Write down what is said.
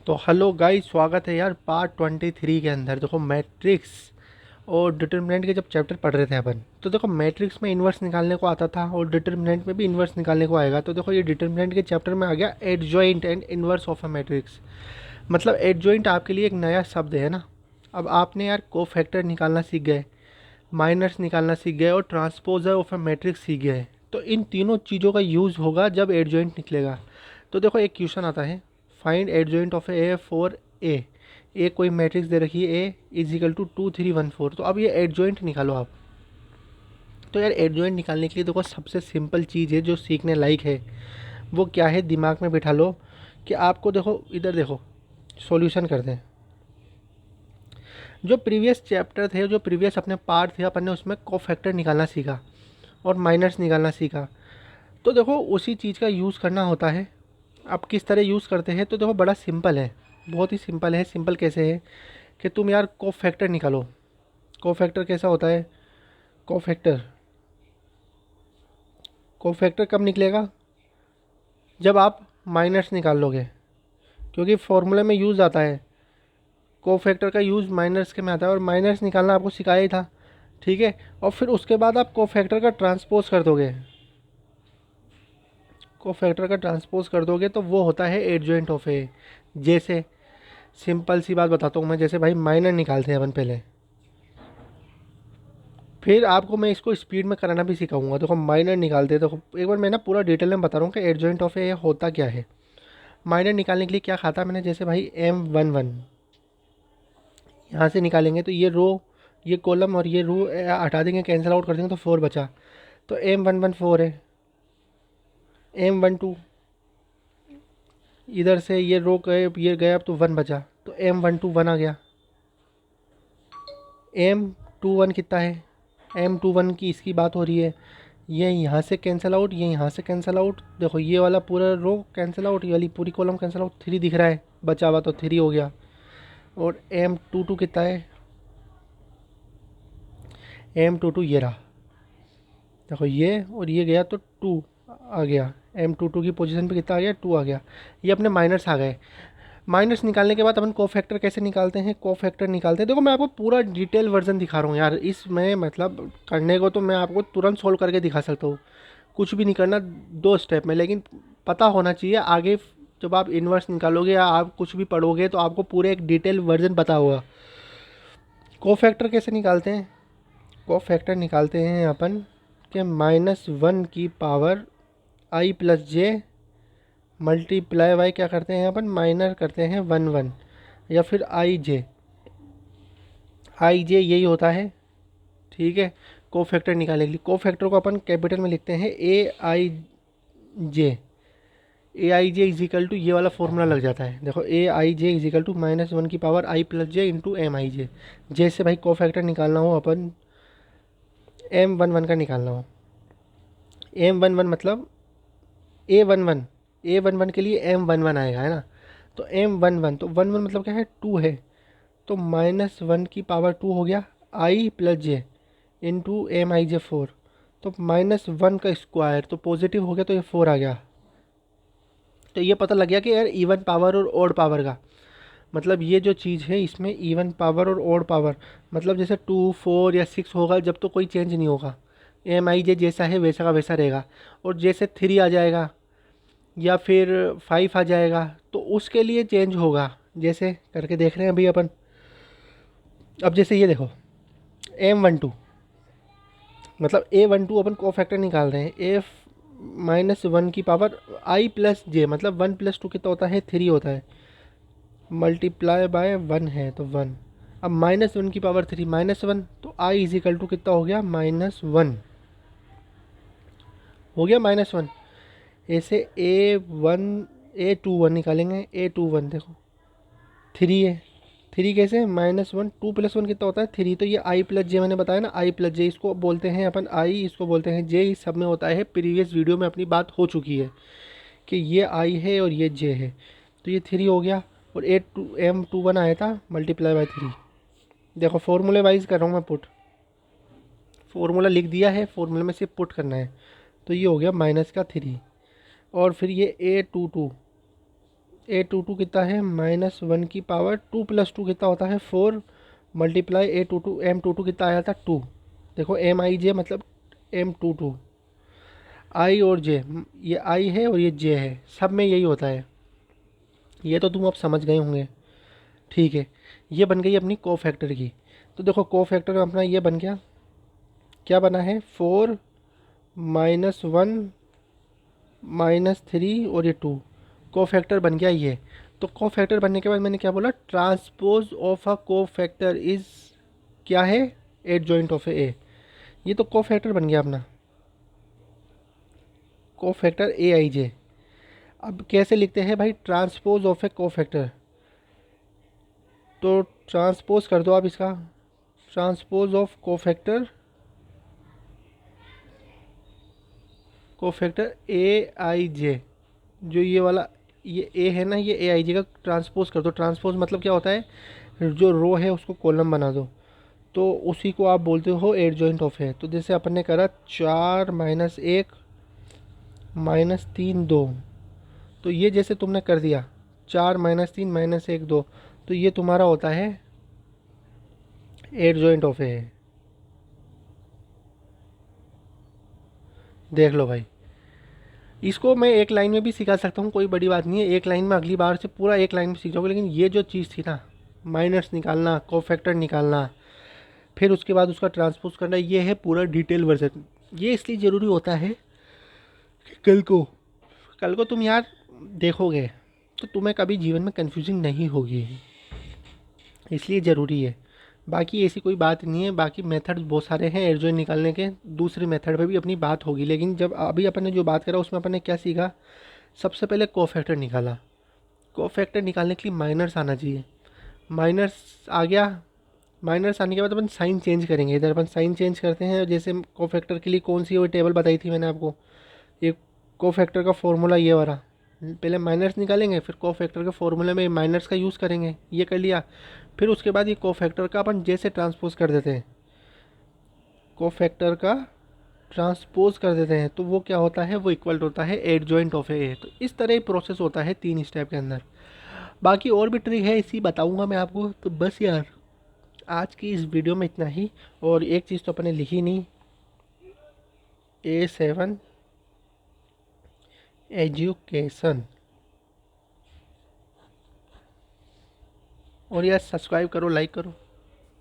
तो hello guys, स्वागत है यार पार्ट 23 के अंदर। देखो मैट्रिक्स और डिटर्मिनेंट के जब चैप्टर पढ़ रहे थे अपन, तो देखो मैट्रिक्स में इन्वर्स निकालने को आता था और डिटर्मिनेंट में भी इन्वर्स निकालने को आएगा। तो देखो ये डिटर्मिनेंट के चैप्टर में आ गया adjoint and inverse of a matrix. मतलब एडजॉइंट आपके लिए एक नया शब्द है ना। अब आपने यार कोफैक्टर निकालना सीख गए, माइनर्स निकालना सीख गए और ट्रांसपोजर ऑफ अ मैट्रिक्स सीख गए। तो इन तीनों चीज़ों का यूज़ होगा जब एडजॉइंट निकलेगा। तो देखो एक क्वेश्चन आता है, find adjoint of A for a कोई मैट्रिक्स दे रखी है, ए इज इक्वल टू 2 3 1 4। तो अब ये एडजॉइंट निकालो आप। तो यार एडजॉइंट निकालने के लिए देखो सबसे सिंपल चीज़ है जो सीखने लायक है, वो क्या है दिमाग में बिठा लो कि आपको देखो इधर देखो, सॉल्यूशन करते हैं। जो प्रीवियस चैप्टर थे, जो प्रीवियस अपने पार्ट थे, अपन ने उसमें कोफैक्टर निकालना सीखा और माइनर्स निकालना सीखा। तो देखो उसी चीज़ का यूज़ करना होता है। अब किस तरह यूज़ करते हैं, तो देखो बड़ा सिंपल है, बहुत ही सिंपल है। सिंपल कैसे है कि तुम यार कोफैक्टर निकालो। कोफैक्टर कैसा होता है? कोफैक्टर कोफैक्टर कब निकलेगा? जब आप माइनर्स निकाल लोगे, क्योंकि फॉर्मूले में यूज़ आता है। कोफैक्टर का यूज़ माइनर्स के में आता है और माइनर्स निकालना आपको सिखाया ही था, ठीक है। और फिर उसके बाद आप कोफैक्टर का ट्रांसपोज कर दोगे। कोफैक्टर का ट्रांसपोज कर दोगे तो वो होता है एडजॉइंट ऑफ ए। जैसे सिंपल सी बात बताता हूँ मैं, जैसे भाई माइनर निकालते हैं अपन पहले, फिर आपको मैं इसको स्पीड में कराना भी सिखाऊंगा। देखो माइनर निकालते हैं, देखो एक बार मैं ना पूरा डिटेल में बता रहा हूँ कि एडजॉइंट ऑफ ए होता क्या है। माइनर निकालने के लिए क्या खाता मैंने, जैसे भाई M11 यहाँ से निकालेंगे तो ये रो, ये कॉलम और ये रो हटा देंगे, कैंसिल आउट कर देंगे तो 4 बचा। तो M11 4 है। M12 इधर से ये रो गए, ये गया, अब तो 1 बचा, तो M12 1 आ गया। M21 कितना है? M21 की इसकी बात हो रही है। ये यहाँ से कैंसिल आउट, ये यहाँ से कैंसिल आउट, देखो ये वाला पूरा रो कैंसिल आउट, ये वाली पूरी कॉलम कैंसिल आउट, 3 दिख रहा है, बचा हुआ तो 3 हो गया। और M22 कितना है? M22 ये रहा, देखो ये और ये गया तो 2 आ गया। M22 की पोजीशन पे कितना आ गया? 2 आ गया। ये अपने माइनस आ गए। माइनस निकालने के बाद अपन कोफैक्टर कैसे निकालते हैं? कोफैक्टर निकालते हैं, देखो मैं आपको पूरा डिटेल वर्जन दिखा रहा हूँ यार इसमें। मतलब करने को तो मैं आपको तुरंत सोल्व करके दिखा सकता हूँ, कुछ भी नहीं करना, 2 स्टेप में। लेकिन पता होना चाहिए आगे जब आप इन्वर्स निकालोगे या आप कुछ भी पढ़ोगे तो आपको पूरे एक डिटेल वर्जन पता होगा। कोफैक्टर कैसे निकालते हैं? कोफैक्टर निकालते हैं अपन के -1 की power i plus J multiply by क्या करते हैं अपन, माइनर करते हैं 1 1, या फिर आई जे यही होता है, ठीक है। कोफैक्टर निकालने के लिए कोफैक्टर को अपन कैपिटल में लिखते हैं जे। ए आई जे इजिकल टू ये वाला फॉर्मूला लग जाता है, देखो ए आई जे इजिकल टू -1 की power i plus J into M i j। जैसे भाई कोफैक्टर निकालना हो अपन, M11 का निकालना हो, M11 मतलब A11, A11 के लिए M11 आएगा, है ना। तो M11 तो 11 मतलब क्या है? 2 है। तो -1 की पावर 2 हो गया, i plus J into M i j 4। तो -1 का स्क्वायर तो पॉजिटिव हो गया, तो ये 4 आ गया। तो ये पता लग गया कि यार इवन पावर और ऑड पावर का मतलब ये जो चीज़ है इसमें इवन पावर और ऑड पावर, मतलब जैसे 2 4 या 6 होगा जब तो कोई चेंज नहीं होगा, M i j जैसा है वैसा का वैसा रहेगा। और जैसे 3 आ जाएगा या फिर 5 आ जाएगा तो उसके लिए चेंज होगा। जैसे करके देख रहे हैं अभी अपन। अब जैसे ये देखो M12 मतलब A12 अपन कोफैक्टर निकाल रहे हैं, ए -1 की पावर i प्लस जे, मतलब 1 + 2 कितना होता है? 3 होता है, मल्टीप्लाई बाय 1 है तो 1। अब -1 की पावर 3 -1, तो i इजिकल टू कितना हो गया? -1 हो गया, -1। ऐसे A21 निकालेंगे, A21 देखो 3 है, 3 कैसे? -1, 2 + 1 कितना होता है? 3। तो ये i प्लस जे मैंने बताया ना, i प्लस जे इसको बोलते हैं अपन i, इसको बोलते हैं जे, इस सब में होता है। प्रीवियस वीडियो में अपनी बात हो चुकी है कि ये i है और ये j है। तो ये 3 हो गया और M21 आया था मल्टीप्लाई बाय 3। देखो फॉर्मूले वाइज कर रहा हूँ मैं पुट, फॉर्मूला लिख दिया है, फॉर्मूले में सिर्फ पुट करना है। तो ये हो गया -3। और फिर ये A22 कितना है -1 की पावर 2 + 2 कितना होता है 4 मल्टीप्लाई A22 M22 कितना आया था 2। देखो MIJ मतलब M22 I और J, ये I है और ये J है, सब में यही होता है। ये तो तुम अब समझ गए होंगे। ठीक है, ये बन गई अपनी कोफैक्टर की। तो देखो कोफैक्टर अपना ये बन गया, क्या बना है 4 -1 -3 और ये 2 कोफैक्टर बन गया ये। तो कोफैक्टर बनने के बाद मैंने क्या बोला, transpose of a cofactor is क्या है, एडजॉइंट ऑफ ए। ये तो कोफैक्टर बन गया अपना, कोफैक्टर AIJ। अब कैसे लिखते हैं भाई, ट्रांसपोज ऑफ ए कोफैक्टर, तो ट्रांसपोज कर दो आप इसका, transpose of cofactor, cofactor AIJ, जो ये वाला ये ए है ना, ये AIJ का ट्रांसपोज कर दो। ट्रांसपोज मतलब क्या होता है, जो रो है उसको कॉलम बना दो, तो उसी को आप बोलते हो एडजॉइंट ऑफ है। तो जैसे अपन ने करा 4 -1 -3 2, तो ये जैसे तुमने कर दिया 4 -3 -1 2, तो ये तुम्हारा होता है एडजॉइंट ऑफ है। देख लो भाई, इसको मैं एक लाइन में भी सिखा सकता हूँ, कोई बड़ी बात नहीं है, एक लाइन में अगली बार से पूरा एक लाइन में सीख जाओगे। लेकिन ये जो चीज़ थी ना, माइनर्स निकालना, कोफैक्टर निकालना, फिर उसके बाद उसका ट्रांसपोज करना, ये है पूरा डिटेल वर्जन। ये इसलिए ज़रूरी होता है कि कल को तुम यार देखोगे तो तुम्हें कभी जीवन में कन्फ्यूजन नहीं होगी, इसलिए ज़रूरी है। बाकी ऐसी कोई बात नहीं है, बाकी मेथड्स बहुत सारे हैं एडजॉइन निकालने के, दूसरे मेथड पे भी अपनी बात होगी। लेकिन जब अभी अपन ने जो बात करा उसमें अपन ने क्या सीखा, सबसे पहले कोफैक्टर निकाला। कोफैक्टर निकालने के लिए माइनर्स आना चाहिए, माइनर्स आ गया। माइनर्स आने के बाद अपन साइन चेंज करेंगे, इधर अपन साइन चेंज करते हैं। जैसे कोफैक्टर के लिए कौन सी वो टेबल बताई थी मैंने आपको, ये कोफैक्टर का फॉर्मूला ये वाला, पहले माइनर्स निकालेंगे फिर कोफैक्टर के फॉर्मूले में माइनर्स का यूज़ करेंगे, ये कर लिया। फिर उसके बाद ये कोफैक्टर का अपन जैसे ट्रांसपोज कर देते हैं, कोफैक्टर का ट्रांसपोज कर देते हैं, तो वो क्या होता है, वो इक्वल होता है एडजॉइंट ऑफ ए। तो इस तरह ही प्रोसेस होता है 3 स्टेप के अंदर। बाकी और भी ट्रिक है, इसी बताऊंगा मैं आपको। तो बस यार आज की इस वीडियो में इतना ही। और एक चीज़ तो अपने लिखी नहीं, A7 एजुकेशन। और यार सब्सक्राइब करो, लाइक करो।